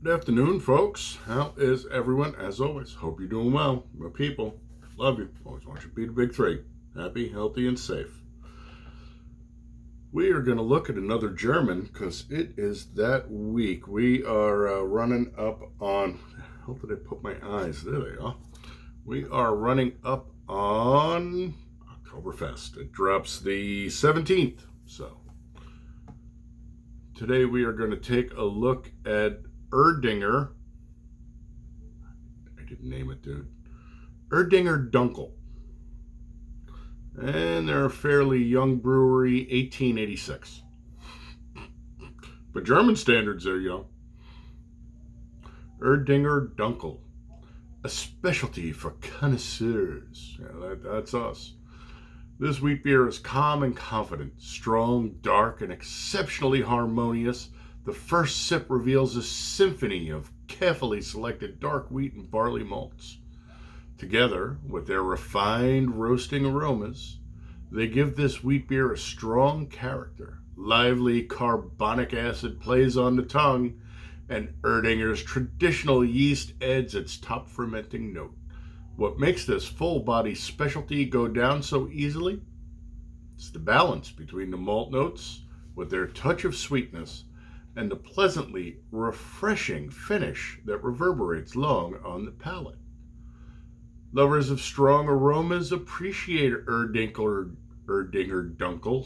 Good afternoon, folks. How is everyone? As always, hope you're doing well. My people, love you. Always want you to be the big three. Happy, healthy, and safe. We are going to look at another German because it is that week. We are running up on. How did I put my eyes? There they are. We are running up on Oktoberfest. It drops the 17th. So today we are going to take a look at Erdinger. I didn't name it, dude. Erdinger Dunkel. And they're a fairly young brewery, 1886. But German standards, they're young. Erdinger Dunkel. A specialty for connoisseurs. Yeah, that's us. This wheat beer is calm and confident, strong, dark, and exceptionally harmonious. The first sip reveals a symphony of carefully selected dark wheat and barley malts. Together with their refined roasting aromas, they give this wheat beer a strong character. Lively carbonic acid plays on the tongue, and Erdinger's traditional yeast adds its top fermenting note. What makes this full body specialty go down so easily? It's the balance between the malt notes with their touch of sweetness and the pleasantly refreshing finish that reverberates long on the palate. Lovers of strong aromas appreciate Erdinger Dunkel.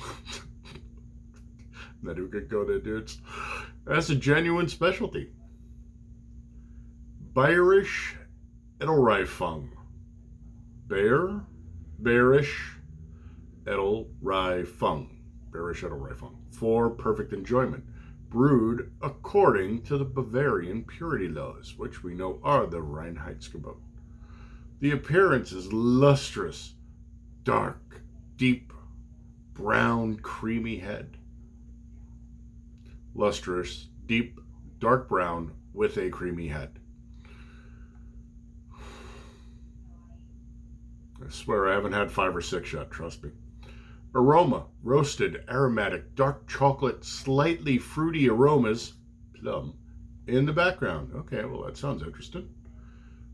Not even gonna go there, dudes. That's a genuine specialty. Bayerisch Edelreifung. Bayerisch Edelreifung. Bayerisch Edelreifung. For perfect enjoyment. Brewed according to the Bavarian purity laws, which we know are the Reinheitsgebot. The appearance is lustrous, dark, deep, brown, creamy head. Lustrous, deep, dark brown with a creamy head. I swear I haven't had 5 or 6 yet, trust me. Aroma, roasted, aromatic, dark chocolate, slightly fruity aromas, plum, in the background. Okay, well, that sounds interesting.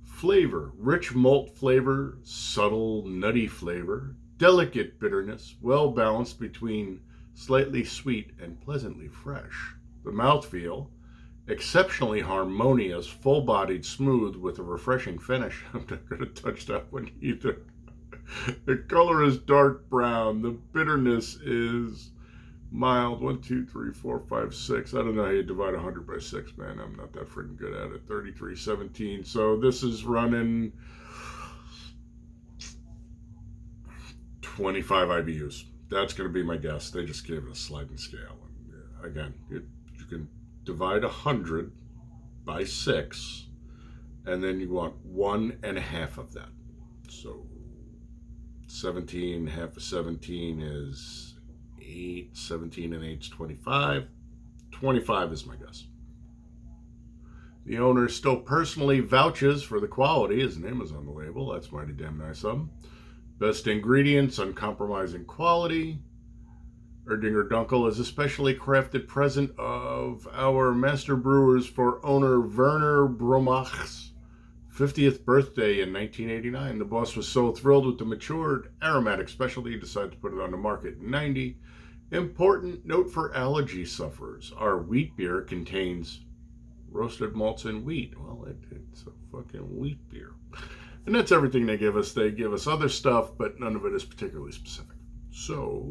Flavor, rich malt flavor, subtle nutty flavor, delicate bitterness, well balanced between slightly sweet and pleasantly fresh. The mouthfeel, exceptionally harmonious, full-bodied, smooth, with a refreshing finish. I'm not going to touch that one either. The color is dark brown. The bitterness is mild. 1, 2, 3, 4, 5, 6. I don't know how you divide 100 by 6, man. I'm not that freaking good at it. 33, 17. So this is running 25 IBUs. That's going to be my guess. They just gave it a sliding scale. And again, you can divide 100 by 6, and then you want 1.5 of that. So 17, half of 17 is 8, 17 and 8 is 25. 25 is my guess. The owner still personally vouches for the quality. His name is on the label. That's mighty damn nice of him. Best ingredients, uncompromising quality. Erdinger Dunkel is a specially crafted present of our master brewers for owner Werner Bromach's 50th birthday in 1989. The boss was so thrilled with the matured aromatic specialty, he decided to put it on the market in 90. Important note for allergy sufferers. Our wheat beer contains roasted malts and wheat. Well, it's a fucking wheat beer. And that's everything they give us. They give us other stuff, but none of it is particularly specific. So,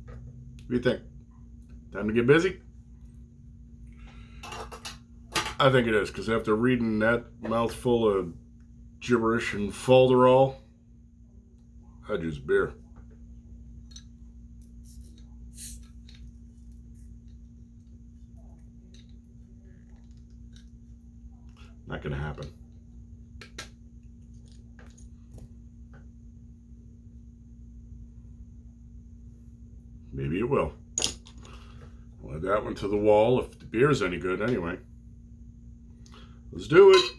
what do you think? Time to get busy? I think it is, because after reading that mouthful of gibberish and falderall, I'd use beer. Not going to happen. Maybe it will. I'll add that one to the wall if the beer's any good anyway. Let's do it.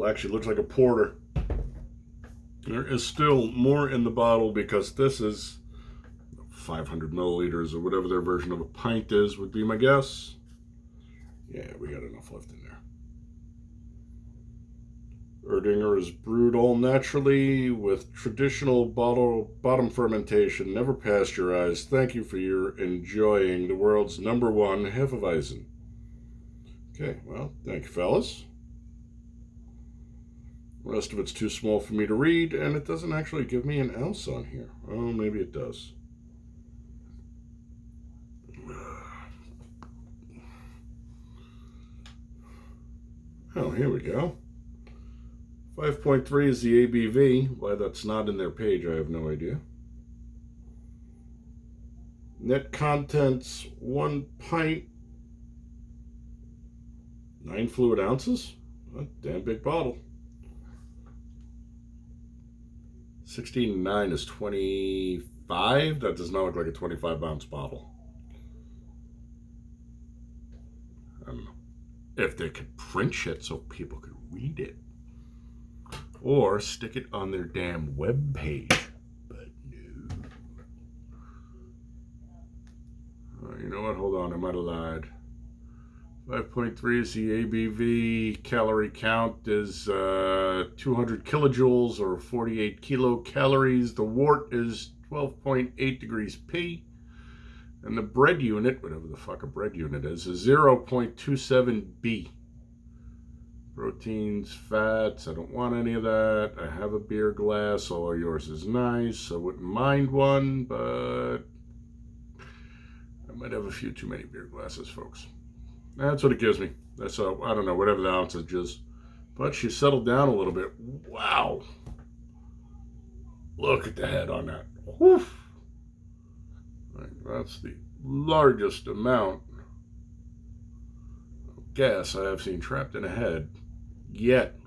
actually looks like a porter. There is still more in the bottle because this is 500 milliliters or whatever their version of a pint is, would be my guess. Yeah, we got enough left in there. Erdinger is brewed all naturally with traditional bottom fermentation, never pasteurized. Thank you for your enjoying the world's #1 Hefeweizen. Okay, well, thank you, fellas. The rest of it's too small for me to read, and it doesn't actually give me an ounce on here. Oh, maybe it does. Oh, here we go. 5.3 is the ABV. Why that's not in their page, I have no idea. Net contents, 1 pint, 9 fluid ounces. A damn big bottle. 16.9 is 25. That does not look like a 25-ounce bottle. I don't know. If they could print shit so people could read it. Or stick it on their damn web page. But no. You know what? Hold on. I might have lied. 5.3 is the ABV. Calorie count is 200 kilojoules or 48 kilocalories. The wort is 12.8 degrees P. And the bread unit, whatever the fuck a bread unit is 0.27 B. Proteins, fats, I don't want any of that. I have a beer glass. All yours is nice. I wouldn't mind one, but I might have a few too many beer glasses, folks. That's what it gives me. That's, I don't know, whatever the ounceage is. But she settled down a little bit. Wow. Look at the head on that. Woof. That's the largest amount of gas I have seen trapped in a head. Yet,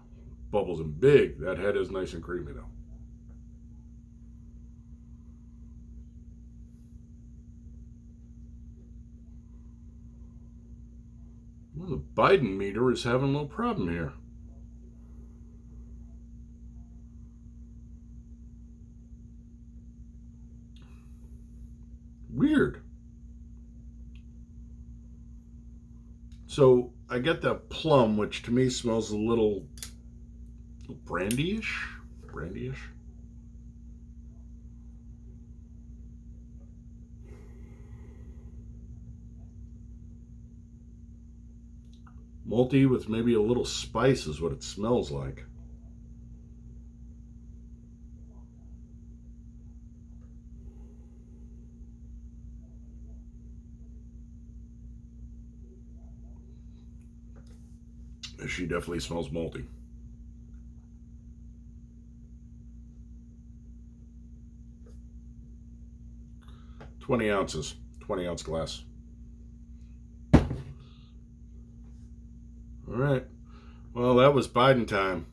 bubbles and big. That head is nice and creamy, though. Well, the Biden meter is having a little problem here. Weird. So I get that plum, which to me smells a little brandyish. Brandyish. Malty with maybe a little spice is what it smells like. She definitely smells malty. $20 ounces, 20-ounce glass. All right. Well, that was Biden time.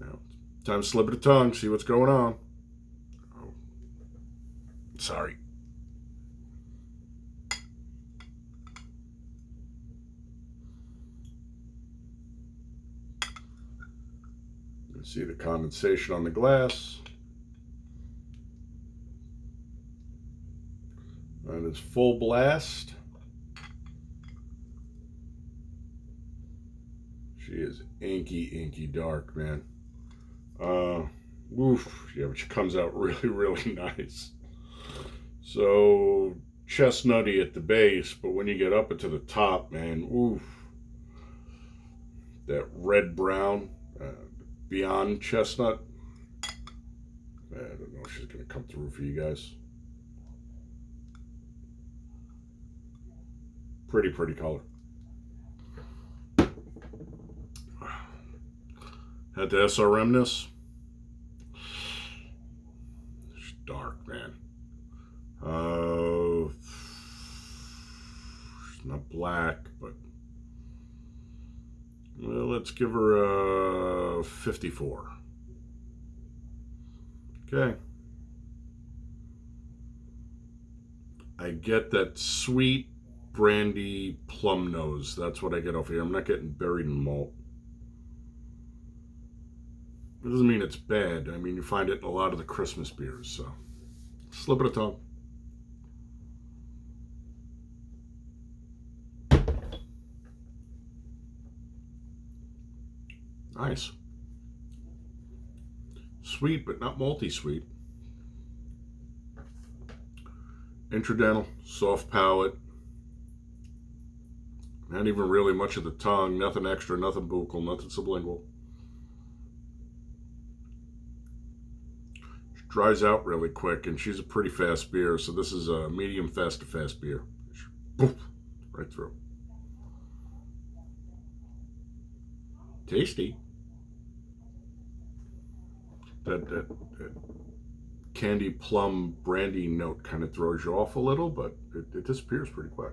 Now, time to slip of the tongue, see what's going on. Oh, sorry. You see the condensation on the glass. And it's full blast. She is inky dark, man. Oof, yeah, but she comes out really nice. So chestnutty at the base, but when you get up into the top, man, oof, that red brown beyond chestnut. I don't know if she's gonna come through for you guys. Pretty color. Had the SRM this. It's dark, man. It's not black, but well, let's give her a 54. Okay. I get that sweet brandy plum nose. That's what I get off here. I'm not getting buried in malt. It doesn't mean it's bad. I mean, you find it in a lot of the Christmas beers, so slip of the tongue. Nice. Sweet, but not multi-sweet. Intradental, soft palate. Not even really much of the tongue. Nothing extra, nothing buccal, nothing sublingual. She dries out really quick, and she's a pretty fast beer, so this is a medium fast to fast beer. Poof, right through. Tasty. That candy plum brandy note kind of throws you off a little, but it disappears pretty quick.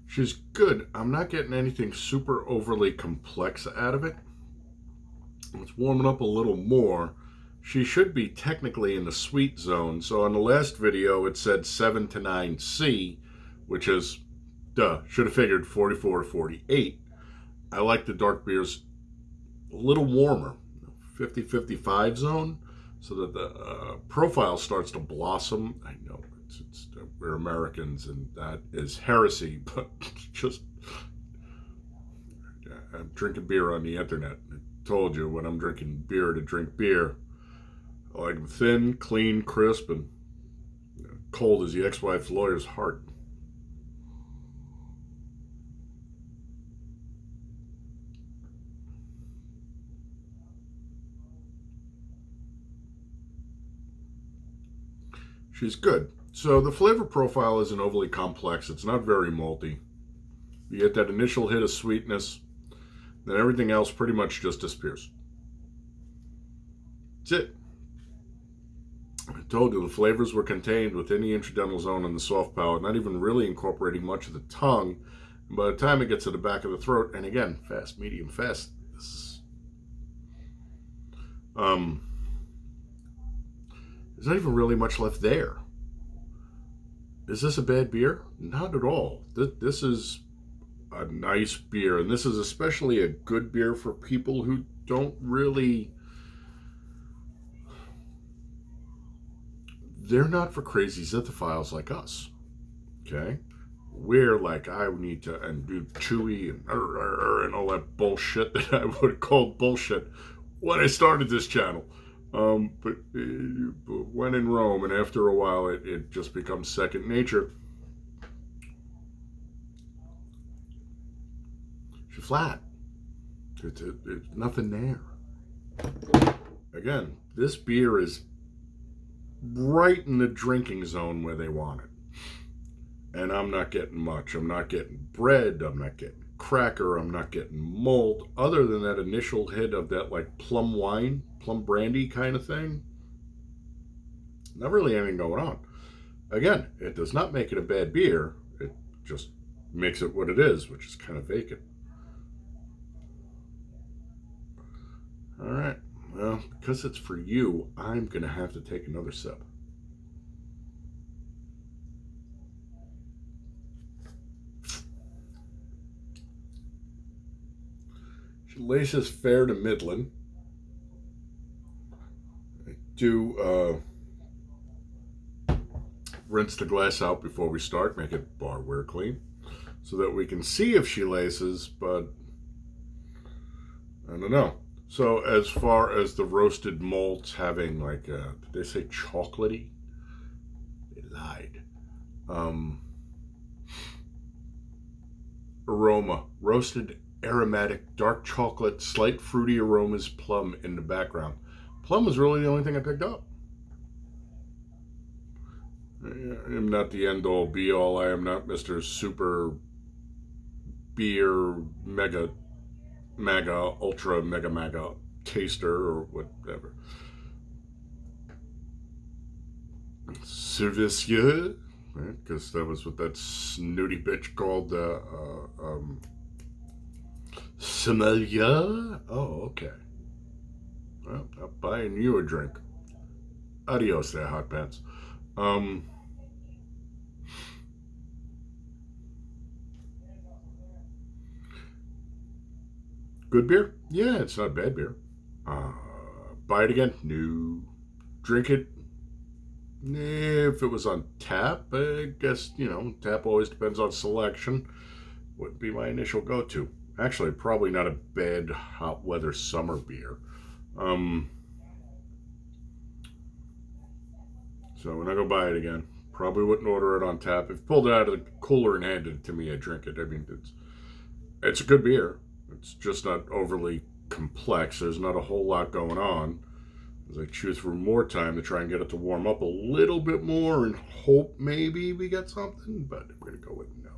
She's good. I'm not getting anything super overly complex out of it. It's warming up a little more. She should be technically in the sweet zone. So on the last video, it said 7 to 9C, which is, should have figured 44 to 48. I like the dark beers a little warmer, 50-55 zone, so that the profile starts to blossom. I know we're Americans, and that is heresy, but just, I'm drinking beer on the internet. I told you, when I'm drinking beer to drink beer, I like them thin, clean, crisp, and cold as the ex-wife's lawyer's heart. She's good. So the flavor profile isn't overly complex. It's not very malty. You get that initial hit of sweetness, then everything else pretty much just disappears. That's it. I told you the flavors were contained within the intradental zone and the soft palate, not even really incorporating much of the tongue. And by the time it gets to the back of the throat, and again, fast, medium, fast, this is, there's not even really much left there. Is this a bad beer? Not at all. This is a nice beer, and this is especially a good beer for people who don't really, they're not for crazy zithophiles like us, okay? We're like, I need to and do chewy and all that bullshit that I would have called bullshit when I started this channel. But when in Rome, and after a while, it just becomes second nature. She's flat. It's nothing there. Again, this beer is right in the drinking zone where they want it. And I'm not getting much. I'm not getting bread. I'm not getting cracker. I'm not getting malt. Other than that initial hit of that like plum wine, plum brandy kind of thing. Not really anything going on. Again, it does not make it a bad beer. It just makes it what it is, which is kind of vacant. All right. Well, because it's for you, I'm going to have to take another sip. She laces fair to middling. I do rinse the glass out before we start, make it barware clean, so that we can see if she laces, but I don't know. So as far as the roasted malts having like, did they say chocolatey? They lied. Aroma, roasted aromatic, dark chocolate, slight fruity aromas, plum in the background. Plum was really the only thing I picked up. I am not the end all be all. I am not Mr. Super Beer Mega Ultra Mega Taster or whatever. Servicieux, right? Because that was what that snooty bitch called sommelier. Oh, okay. Well, I'm buying you a drink. Adios there, hot pants. Um, Good beer? Yeah, it's not bad beer. Uh, buy it again? No. Drink it? If it was on tap, I guess, tap always depends on selection. Would be my initial go to. Actually, probably not a bad hot weather summer beer. Um, so when I go buy it again, probably wouldn't order it on tap. If pulled it out of the cooler and handed it to me, I'd drink it. I mean, it's a good beer. It's just not overly complex. There's not a whole lot going on. As I chew through more time to try and get it to warm up a little bit more and hope maybe we get something, but I'm going to go with no.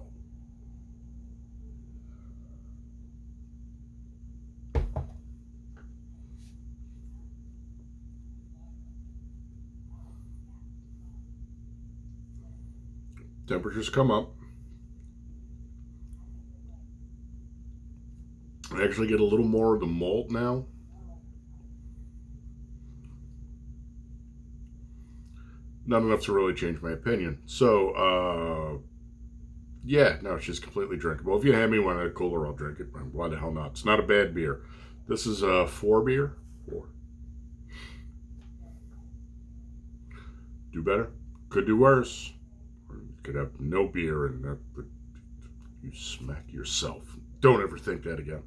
Temperatures come up. I actually get a little more of the malt now. Not enough to really change my opinion. So, yeah, no, it's just completely drinkable. If you hand me one at a cooler, I'll drink it. Why the hell not? It's not a bad beer. This is a 4 beer. 4. Do better. Could do worse. Or you could have no beer and you smack yourself. Don't ever think that again.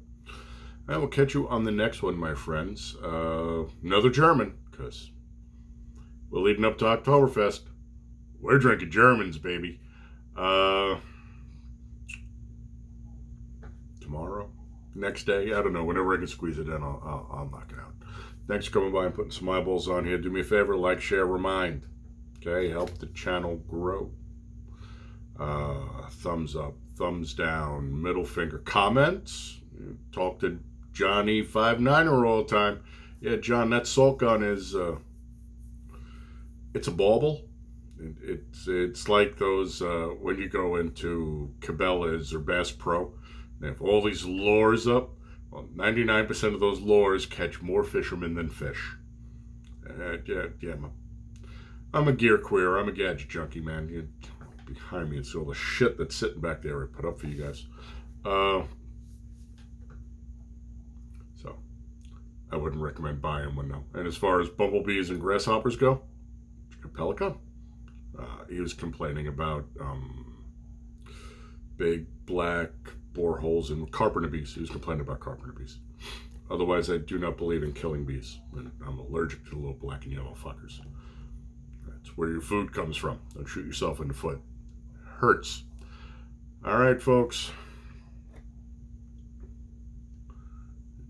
I will catch you on the next one, my friends. Another German, because we're leading up to Oktoberfest. We're drinking Germans, baby. Tomorrow, next day, I don't know. Whenever I can squeeze it in, I'll knock it out. Thanks for coming by and putting some eyeballs on here. Do me a favor, like, share, remind. Okay, help the channel grow. Thumbs up, thumbs down, middle finger, comments. Talk to Johnny 59er all the time. Yeah, John, that salt gun is it's a bauble. It's like those when you go into Cabela's or Bass Pro. They have all these lures up. Well, 99% of those lures catch more fishermen than fish. Yeah, I'm a gear queer. I'm a gadget junkie, man. Behind me, it's all the shit that's sitting back there I put up for you guys. So I wouldn't recommend buying one, no. And as far as bumblebees and grasshoppers go, Pelican. He was complaining about big black boreholes and carpenter bees. He was complaining about carpenter bees. Otherwise, I do not believe in killing bees. And I'm allergic to the little black and yellow fuckers. That's where your food comes from. Don't shoot yourself in the foot. It hurts. All right, folks.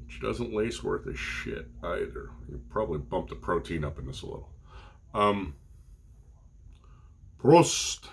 She doesn't lace worth a shit either. You probably bump the protein up in this a little. Prost.